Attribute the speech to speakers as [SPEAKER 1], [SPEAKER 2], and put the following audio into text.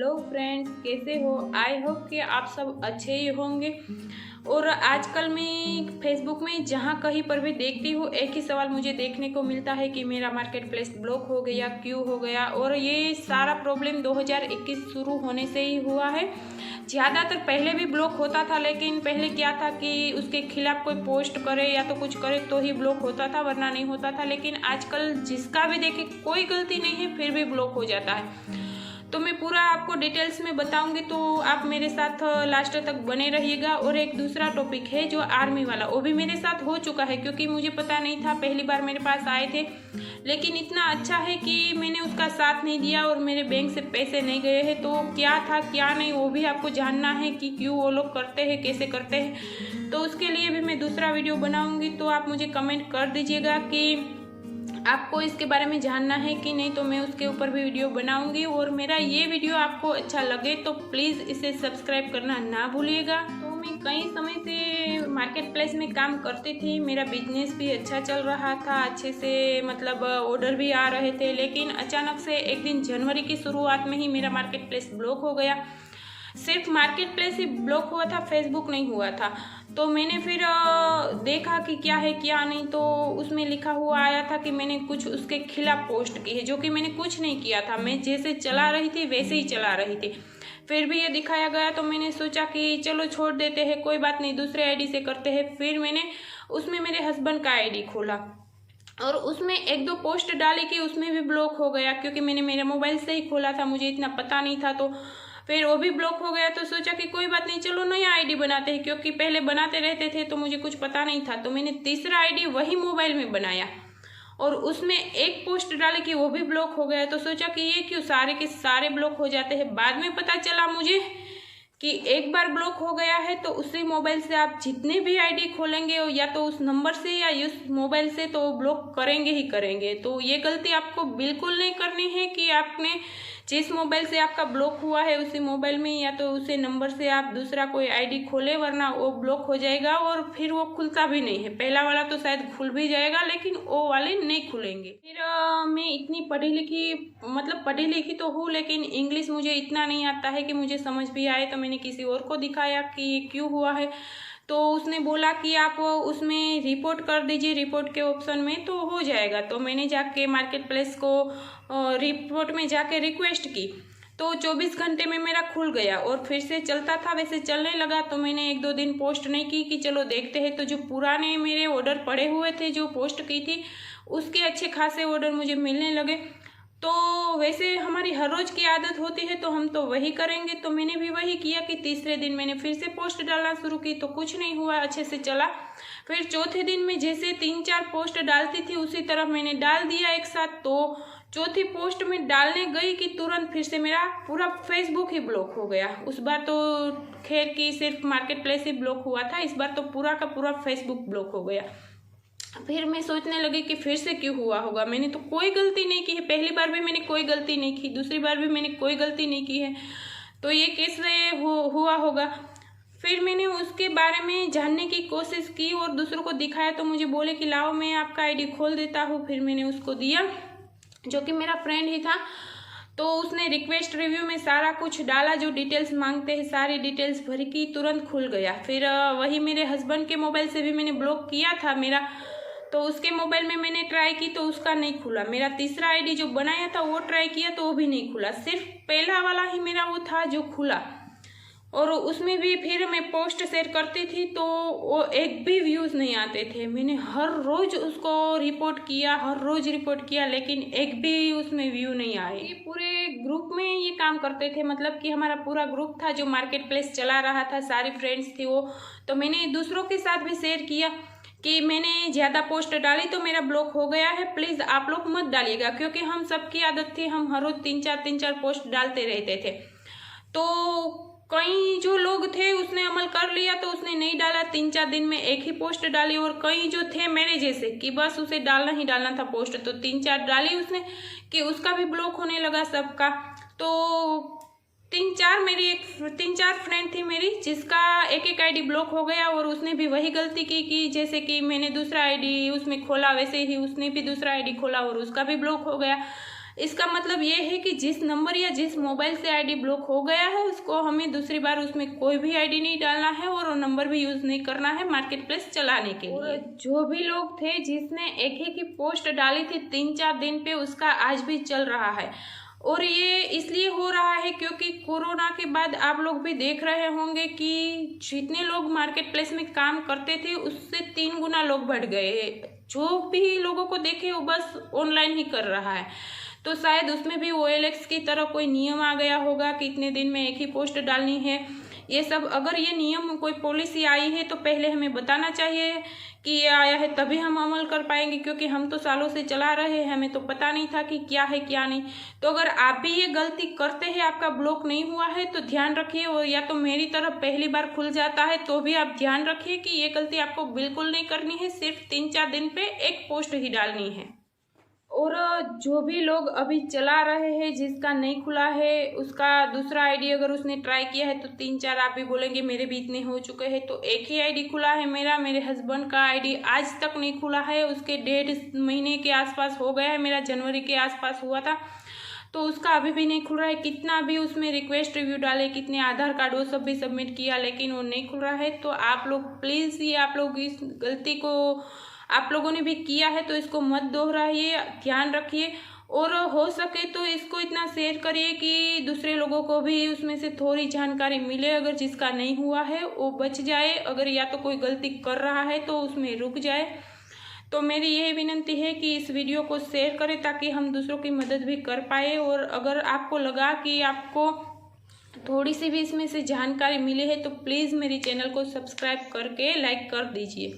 [SPEAKER 1] Hello friends, कैसे हो? I hope कि आप सब अच्छे ही होंगे। और आजकल मैं फेसबुक में जहाँ कहीं पर भी देखती हूँ, एक ही सवाल मुझे देखने को मिलता है कि मेरा मार्केट प्लेस ब्लॉक हो गया, क्यों हो गया। और ये सारा प्रॉब्लम 2021 शुरू होने से ही हुआ है। ज़्यादातर पहले भी ब्लॉक होता था, लेकिन पहले क्या था कि उसके खिलाफ कोई पोस्ट करे या तो कुछ करे तो ही ब्लॉक होता था, वरना नहीं होता था। लेकिन आजकल जिसका भी देखे कोई गलती नहीं है फिर भी ब्लॉक हो जाता है। तो मैं पूरा आपको डिटेल्स में बताऊंगी, तो आप मेरे साथ लास्ट तक बने रहिएगा। और एक दूसरा टॉपिक है जो आर्मी वाला, वो भी मेरे साथ हो चुका है, क्योंकि मुझे पता नहीं था। पहली बार मेरे पास आए थे, लेकिन इतना अच्छा है कि मैंने उसका साथ नहीं दिया और मेरे बैंक से पैसे नहीं गए हैं। तो क्या था क्या नहीं वो भी आपको जानना है कि क्यों वो लोग करते हैं, कैसे करते हैं। तो उसके लिए भी मैं दूसरा वीडियो बनाऊंगी, तो आप मुझे कमेंट कर दीजिएगा कि आपको इसके बारे में जानना है कि नहीं, तो मैं उसके ऊपर भी वीडियो बनाऊंगी। और मेरा ये वीडियो आपको अच्छा लगे तो प्लीज़ इसे सब्सक्राइब करना ना भूलिएगा। तो मैं कई समय से मार्केट प्लेस में काम करती थी, मेरा बिजनेस भी अच्छा चल रहा था, अच्छे से मतलब ऑर्डर भी आ रहे थे। लेकिन अचानक से एक दिन जनवरी की शुरुआत में ही मेरा मार्केट प्लेस ब्लॉक हो गया। सिर्फ मार्केट प्लेस ही ब्लॉक हुआ था, फेसबुक नहीं हुआ था। तो मैंने फिर देखा कि क्या है क्या नहीं, तो उसमें लिखा हुआ आया था कि मैंने कुछ उसके खिलाफ पोस्ट की है, जो कि मैंने कुछ नहीं किया था। मैं जैसे चला रही थी वैसे ही चला रही थी, फिर भी ये दिखाया गया। तो मैंने सोचा कि चलो छोड़ देते हैं, कोई बात नहीं, दूसरे आईडी से करते हैं। फिर मैंने उसमें मेरे हस्बैंड का आईडी खोला और उसमें एक दो पोस्ट डाली कि उसमें भी ब्लॉक हो गया, क्योंकि मैंने मेरे मोबाइल से ही खोला था, मुझे इतना पता नहीं था। तो फिर वो भी ब्लॉक हो गया। तो सोचा कि कोई बात नहीं, चलो नया आईडी बनाते हैं, क्योंकि पहले बनाते रहते थे तो मुझे कुछ पता नहीं था। तो मैंने तीसरा आईडी वही मोबाइल में बनाया और उसमें एक पोस्ट डाली कि वो भी ब्लॉक हो गया। तो सोचा कि ये क्यों सारे के सारे ब्लॉक हो जाते हैं। बाद में पता चला मुझे कि एक बार ब्लॉक हो गया है तो उसी मोबाइल से आप जितने भी आईडी खोलेंगे या तो उस नंबर से या उस मोबाइल से, तो ब्लॉक करेंगे ही करेंगे। तो ये गलती आपको बिल्कुल नहीं करनी है कि आपने जिस मोबाइल से आपका ब्लॉक हुआ है उसी मोबाइल में या तो उसी नंबर से आप दूसरा कोई आईडी खोले, वरना वो ब्लॉक हो जाएगा और फिर वो खुलता भी नहीं है। पहला वाला तो शायद खुल भी जाएगा, लेकिन वो वाले नहीं खुलेंगे। फिर मैं इतनी पढ़ी लिखी तो हूँ, लेकिन इंग्लिश मुझे इतना नहीं आता है कि मुझे समझ भी आए। तो मैंने किसी और को दिखाया कि ये क्यों हुआ है, तो उसने बोला कि आप उसमें रिपोर्ट कर दीजिए, रिपोर्ट के ऑप्शन में तो हो जाएगा। तो मैंने जाके मार्केट प्लेस को रिपोर्ट में जाके रिक्वेस्ट की, तो 24 घंटे में मेरा खुल गया और फिर से चलता था, वैसे चलने लगा। तो मैंने एक दो दिन पोस्ट नहीं की कि चलो देखते हैं। तो जो पुराने मेरे ऑर्डर पड़े हुए थे जो पोस्ट की थी, उसके अच्छे खासे ऑर्डर मुझे मिलने लगे। तो वैसे हमारी हर रोज़ की आदत होती है तो हम तो वही करेंगे। तो मैंने भी वही किया कि तीसरे दिन मैंने फिर से पोस्ट डालना शुरू की, तो कुछ नहीं हुआ, अच्छे से चला। फिर चौथे दिन में जैसे 3-4 पोस्ट डालती थी उसी तरह मैंने डाल दिया एक साथ। तो चौथी पोस्ट में डालने गई कि तुरंत फिर से मेरा पूरा फेसबुक ही ब्लॉक हो गया। उस बार तो खैर कि सिर्फ मार्केट प्लेस ही ब्लॉक हुआ था, इस बार तो पूरा का पूरा फेसबुक ब्लॉक हो गया। फिर मैं सोचने लगी कि फिर से क्यों हुआ होगा, मैंने तो कोई गलती नहीं की है। पहली बार भी मैंने कोई गलती नहीं की, दूसरी बार भी मैंने कोई गलती नहीं की है, तो ये कैसे हुआ होगा। फिर मैंने उसके बारे में जानने की कोशिश की और दूसरों को दिखाया, तो मुझे बोले कि लाओ मैं आपका आईडी खोल देता हूँ। फिर मैंने उसको दिया, जो कि मेरा फ्रेंड ही था। तो उसने रिक्वेस्ट रिव्यू में सारा कुछ डाला, जो डिटेल्स मांगते हैं सारी डिटेल्स भरी की, तुरंत खुल गया। फिर वही मेरे हस्बैंड के मोबाइल से भी मैंने ब्लॉक किया था मेरा, तो उसके मोबाइल में मैंने ट्राई की तो उसका नहीं खुला। मेरा तीसरा आईडी जो बनाया था वो ट्राई किया तो वो भी नहीं खुला, सिर्फ पहला वाला ही मेरा वो था जो खुला। और उसमें भी फिर मैं पोस्ट शेयर करती थी तो वो एक भी व्यूज़ नहीं आते थे। मैंने हर रोज़ उसको रिपोर्ट किया, हर रोज़ रिपोर्ट किया, लेकिन एक भी उसमें व्यू नहीं आए। ये पूरे ग्रुप में ये काम करते थे, मतलब कि हमारा पूरा ग्रुप था जो मार्केट प्लेस चला रहा था, सारी फ्रेंड्स थी वो। तो मैंने दूसरों के साथ भी शेयर किया कि मैंने ज़्यादा पोस्ट डाली तो मेरा ब्लॉक हो गया है, प्लीज़ आप लोग मत डालिएगा, क्योंकि हम सबकी आदत थी, हम हर रोज़ 3-4 पोस्ट डालते रहते थे। तो कई जो लोग थे उसने अमल कर लिया, तो उसने नहीं डाला, 3-4 दिन में एक ही पोस्ट डाली। और कई जो थे मेरे जैसे कि बस उसे डालना ही डालना था पोस्ट, तो 3-4 डाली उसने कि उसका भी ब्लॉक होने लगा सबका। तो 3-4 फ्रेंड थी मेरी जिसका एक आईडी ब्लॉक हो गया, और उसने भी वही गलती की कि जैसे कि मैंने दूसरा आईडी उसमें खोला वैसे ही उसने भी दूसरा आईडी खोला और उसका भी ब्लॉक हो गया। इसका मतलब ये है कि जिस नंबर या जिस मोबाइल से आईडी ब्लॉक हो गया है उसको हमें दूसरी बार उसमें कोई भी आईडी नहीं डालना है और वो नंबर भी यूज़ नहीं करना है मार्केट प्लेस चलाने के लिए। जो भी लोग थे जिसने एक ही की पोस्ट डाली थी 3-4 दिन पे, उसका आज भी चल रहा है। और ये इसलिए हो रहा है क्योंकि कोरोना के बाद आप लोग भी देख रहे होंगे कि जितने लोग मार्केट प्लेस में काम करते थे उससे 3 गुना लोग बढ़ गए। जो भी लोगों को देखे वो बस ऑनलाइन ही कर रहा है। तो शायद उसमें भी OLX की तरह कोई नियम आ गया होगा कि इतने दिन में एक ही पोस्ट डालनी है। ये सब अगर ये नियम कोई पॉलिसी आई है तो पहले हमें बताना चाहिए कि ये आया है, तभी हम अमल कर पाएंगे, क्योंकि हम तो सालों से चला रहे हैं, हमें तो पता नहीं था कि क्या है क्या नहीं। तो अगर आप भी ये गलती करते हैं, आपका ब्लॉक नहीं हुआ है तो ध्यान रखिए, और या तो मेरी तरफ पहली बार खुल जाता है तो भी आप ध्यान रखिए कि ये गलती आपको बिल्कुल नहीं करनी है। सिर्फ 3-4 दिन पे एक पोस्ट ही डालनी है। और जो भी लोग अभी चला रहे हैं जिसका नहीं खुला है उसका दूसरा आईडी अगर उसने ट्राई किया है तो 3-4 आप भी बोलेंगे मेरे भी इतने हो चुके हैं। तो एक ही आईडी खुला है मेरा, मेरे हस्बैंड का आईडी आज तक नहीं खुला है, उसके 1.5 महीने के आसपास हो गया है, मेरा जनवरी के आसपास हुआ था, तो उसका अभी भी नहीं खुल रहा है। कितना भी उसमें रिक्वेस्ट रिव्यू डाले, कितने आधार कार्ड वो सब भी सबमिट किया, लेकिन वो नहीं खुल रहा है। तो आप लोग प्लीज़ ये आप लोग इस गलती को आप लोगों ने भी किया है तो इसको मत दोहराइए, ध्यान रखिए, और हो सके तो इसको इतना शेयर करिए कि दूसरे लोगों को भी उसमें से थोड़ी जानकारी मिले। अगर जिसका नहीं हुआ है वो बच जाए, अगर या तो कोई गलती कर रहा है तो उसमें रुक जाए। तो मेरी यही विनती है कि इस वीडियो को शेयर करें ताकि हम दूसरों की मदद भी कर पाए। और अगर आपको लगा कि आपको थोड़ी सी भी इसमें से जानकारी मिली है तो प्लीज़ मेरी चैनल को सब्सक्राइब करके लाइक कर दीजिए।